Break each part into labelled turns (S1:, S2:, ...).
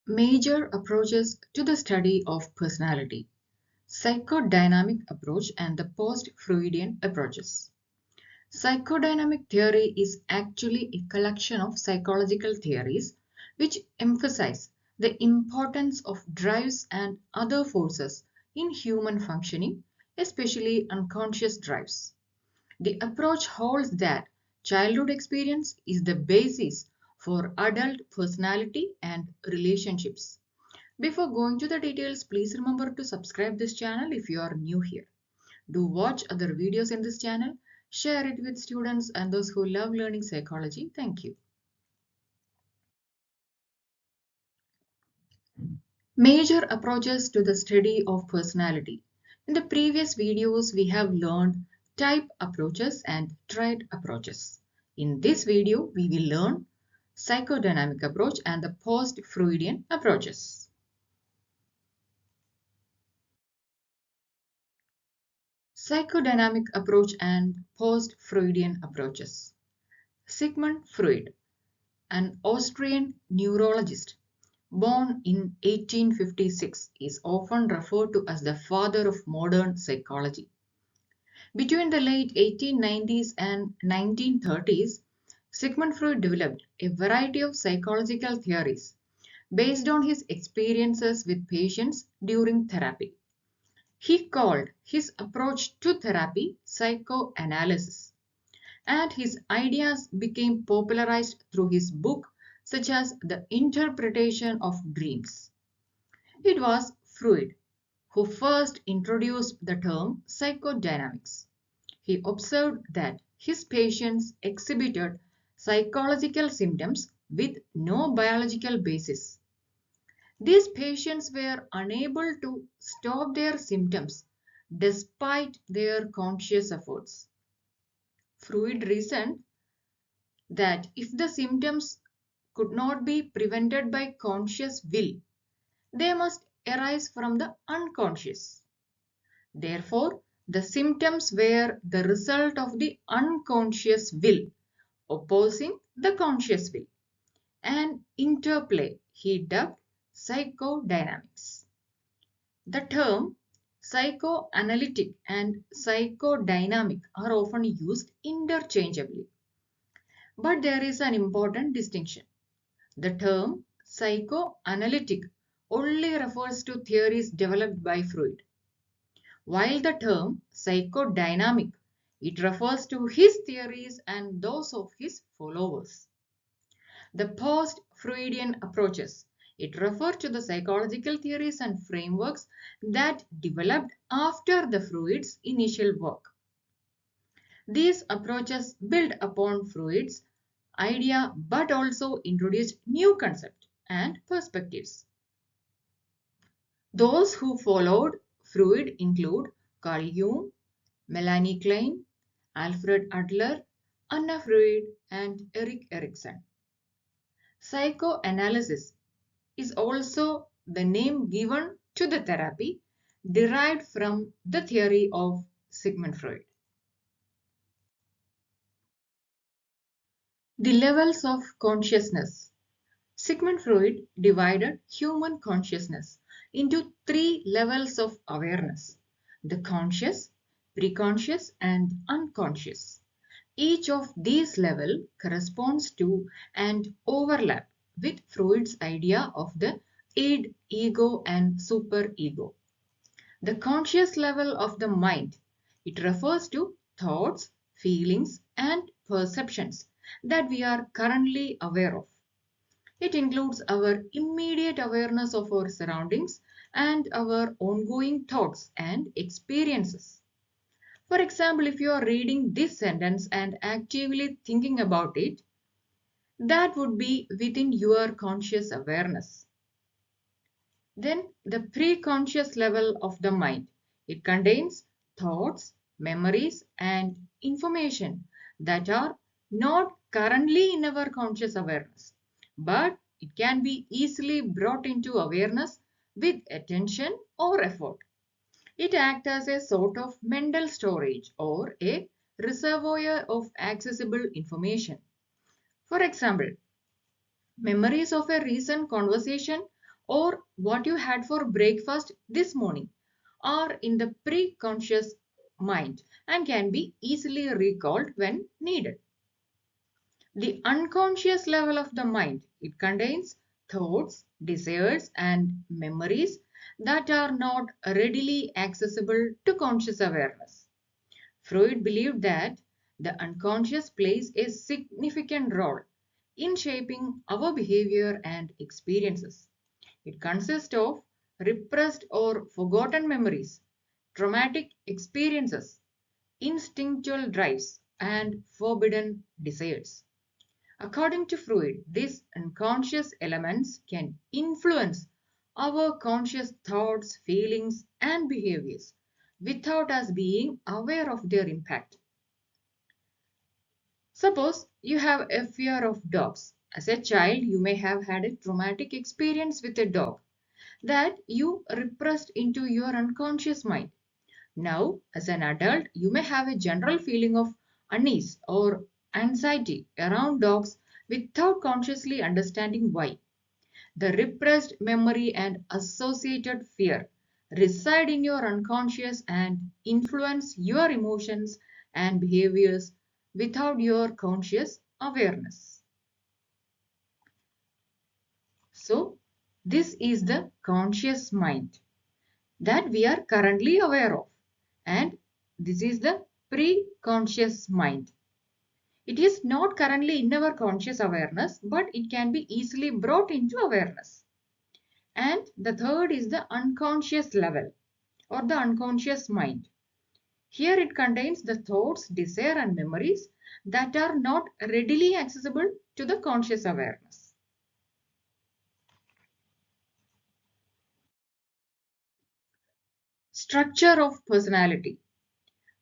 S1: Major approaches to the study of personality, psychodynamic approach and the post-Freudian approaches. Psychodynamic theory is actually a collection of psychological theories which emphasize the importance of drives and other forces in human functioning, especially unconscious drives. The approach holds that childhood experience is the basis for adult personality and relationships. Before going to the details, please remember to subscribe this channel if you are new here. Do watch other videos in this channel, share it with students and those who love learning psychology. Thank you. Major approaches to the study of personality. In the previous videos, we have learned type approaches and trait approaches. In this video, we will learn psychodynamic approach and the post-Freudian approaches. Psychodynamic approach and post-Freudian approaches. Sigmund Freud, an Austrian neurologist born in 1856, is often referred to as the father of modern psychology. Between the late 1890s and 1930s, Sigmund Freud developed a variety of psychological theories based on his experiences with patients during therapy. He called his approach to therapy psychoanalysis, and his ideas became popularized through his book such as The Interpretation of Dreams. It was Freud who first introduced the term psychodynamics. He observed that his patients exhibited psychological symptoms with no biological basis. These patients were unable to stop their symptoms despite their conscious efforts. Freud reasoned that if the symptoms could not be prevented by conscious will, they must arise from the unconscious. Therefore, the symptoms were the result of the unconscious will opposing the conscious will, an interplay he dubbed psychodynamics. The term psychoanalytic and psychodynamic are often used interchangeably. But there is an important distinction. The term psychoanalytic only refers to theories developed by Freud, while the term psychodynamic, it refers to his theories and those of his followers. The post-Freudian approaches, it refers to the psychological theories and frameworks that developed after the Freud's initial work. These approaches build upon Freud's idea but also introduced new concepts and perspectives. Those who followed Freud include Carl Jung, Melanie Klein, Alfred Adler, Anna Freud, and Erik Erikson. Psychoanalysis is also the name given to the therapy derived from the theory of Sigmund Freud. The levels of consciousness. Sigmund Freud divided human consciousness into 3 levels of awareness: the conscious, preconscious, and unconscious. Each of these levels corresponds to and overlap with Freud's idea of the id, ego, and superego. The conscious level of the mind, it refers to thoughts, feelings, and perceptions that we are currently aware of. It includes our immediate awareness of our surroundings and our ongoing thoughts and experiences. For example, if you are reading this sentence and actively thinking about it, that would be within your conscious awareness. Then the preconscious level of the mind. It contains thoughts, memories, and information that are not currently in our conscious awareness, but it can be easily brought into awareness with attention or effort. It acts as a sort of mental storage or a reservoir of accessible information. For example, memories of a recent conversation or what you had for breakfast this morning are in the pre-conscious mind and can be easily recalled when needed. The unconscious level of the mind, it contains thoughts, desires and memories that are not readily accessible to conscious awareness. Freud believed that the unconscious plays a significant role in shaping our behavior and experiences. It consists of repressed or forgotten memories, traumatic experiences, instinctual drives, and forbidden desires. According to Freud, these unconscious elements can influence our conscious thoughts, feelings, and behaviors without us being aware of their impact. Suppose you have a fear of dogs. As a child, you may have had a traumatic experience with a dog that you repressed into your unconscious mind. Now, as an adult, you may have a general feeling of unease or anxiety around dogs without consciously understanding why. The repressed memory and associated fear reside in your unconscious and influence your emotions and behaviors without your conscious awareness. So, this is the conscious mind that we are currently aware of, and this is the pre-conscious mind. It is not currently in our conscious awareness, but it can be easily brought into awareness. And the third is the unconscious level or the unconscious mind. Here it contains the thoughts, desire and memories that are not readily accessible to the conscious awareness. Structure of personality.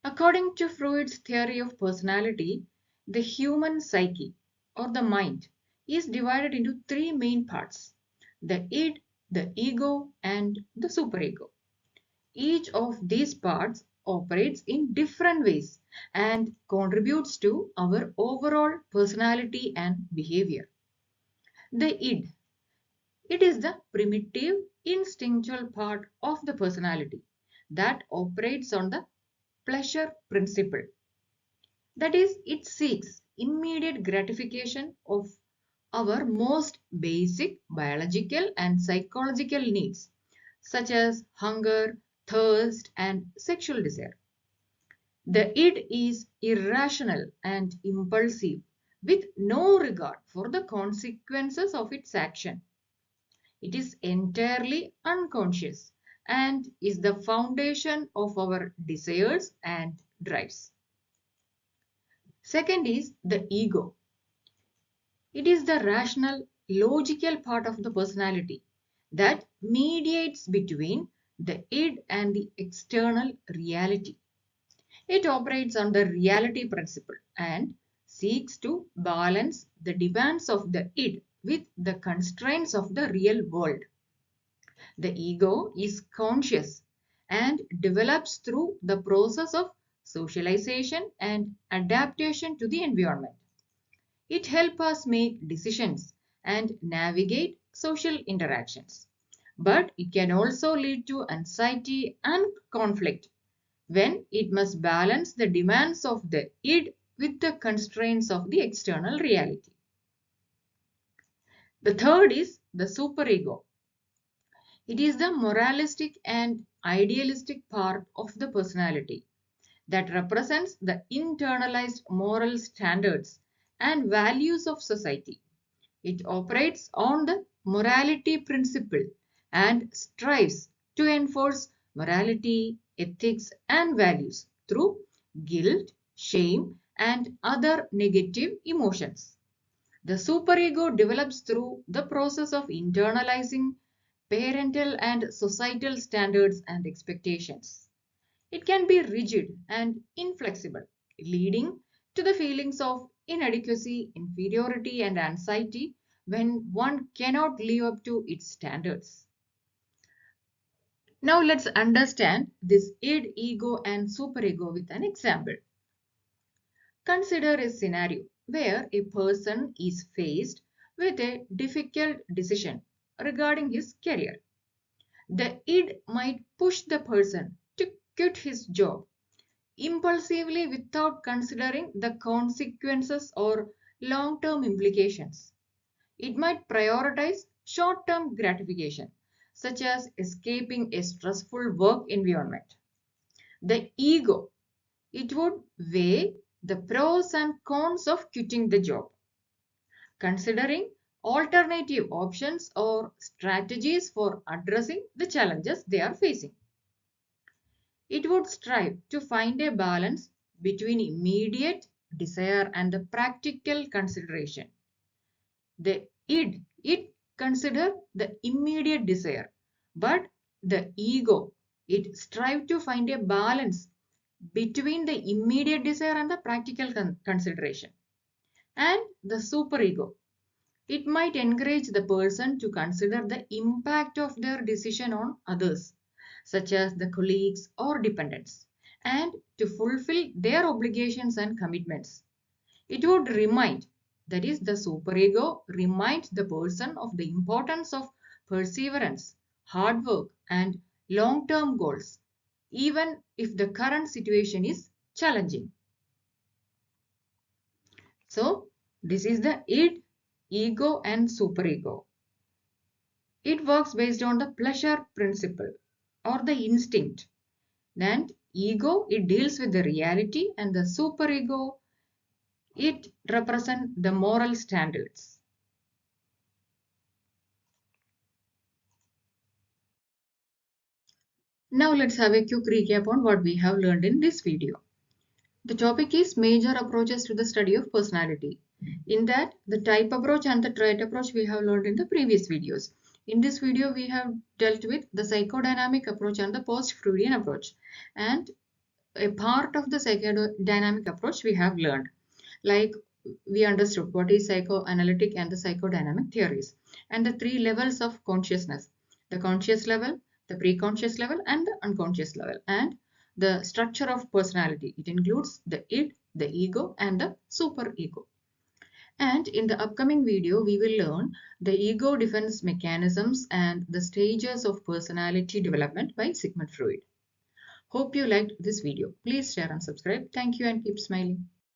S1: According to Freud's theory of personality, the human psyche or the mind is divided into three main parts: the id, the ego and the superego. Each of these parts operates in different ways and contributes to our overall personality and behavior. The id. It is the primitive instinctual part of the personality that operates on the pleasure principle. That is, it seeks immediate gratification of our most basic biological and psychological needs, such as hunger, thirst, and sexual desire. The id is irrational and impulsive, with no regard for the consequences of its action. It is entirely unconscious and is the foundation of our desires and drives. Second is the ego. It is the rational, logical part of the personality that mediates between the id and the external reality. It operates on the reality principle and seeks to balance the demands of the id with the constraints of the real world. The ego is conscious and develops through the process of socialization and adaptation to the environment. It helps us make decisions and navigate social interactions. But it can also lead to anxiety and conflict when it must balance the demands of the id with the constraints of the external reality. The third is the superego. It is the moralistic and idealistic part of the personality that represents the internalized moral standards and values of society. It operates on the morality principle and strives to enforce morality, ethics, and values through guilt, shame, and other negative emotions. The superego develops through the process of internalizing parental and societal standards and expectations. It can be rigid and inflexible, leading to the feelings of inadequacy, inferiority, and anxiety when one cannot live up to its standards. Now let's understand this id, ego, and superego with an example. Consider a scenario where a person is faced with a difficult decision regarding his career. The id might push the person to quit his job impulsively without considering the consequences or long-term implications. It might prioritize short-term gratification, such as escaping a stressful work environment. The ego, it would weigh the pros and cons of quitting the job, considering alternative options or strategies for addressing the challenges they are facing. It would strive to find a balance between immediate desire and the practical consideration. The id, it consider the immediate desire, but the ego, it strive to find a balance between the immediate desire and the practical consideration. And the superego, it might encourage the person to consider the impact of their decision on others, such as the colleagues or dependents, and to fulfill their obligations and commitments. It would remind, that is, the superego reminds the person of the importance of perseverance, hard work, and long-term goals, even if the current situation is challenging. So, this is the id, ego, and superego. It works based on the pleasure principle or the instinct. And ego, it deals with the reality, and the superego, it represents the moral standards. Now let's have a quick recap on what we have learned in this video. The topic is major approaches to the study of personality. In that, the type approach and the trait approach we have learned in the previous videos. In this video, we have dealt with the psychodynamic approach and the post-Freudian approach. And a part of the psychodynamic approach we have learned. Like we understood what is psychoanalytic and the psychodynamic theories. And the three levels of consciousness. The conscious level, the preconscious level, and the unconscious level. And the structure of personality. It includes the id, the ego, and the superego. And in the upcoming video, we will learn the ego defense mechanisms and the stages of personality development by Sigmund Freud. Hope you liked this video. Please share and subscribe. Thank you and keep smiling.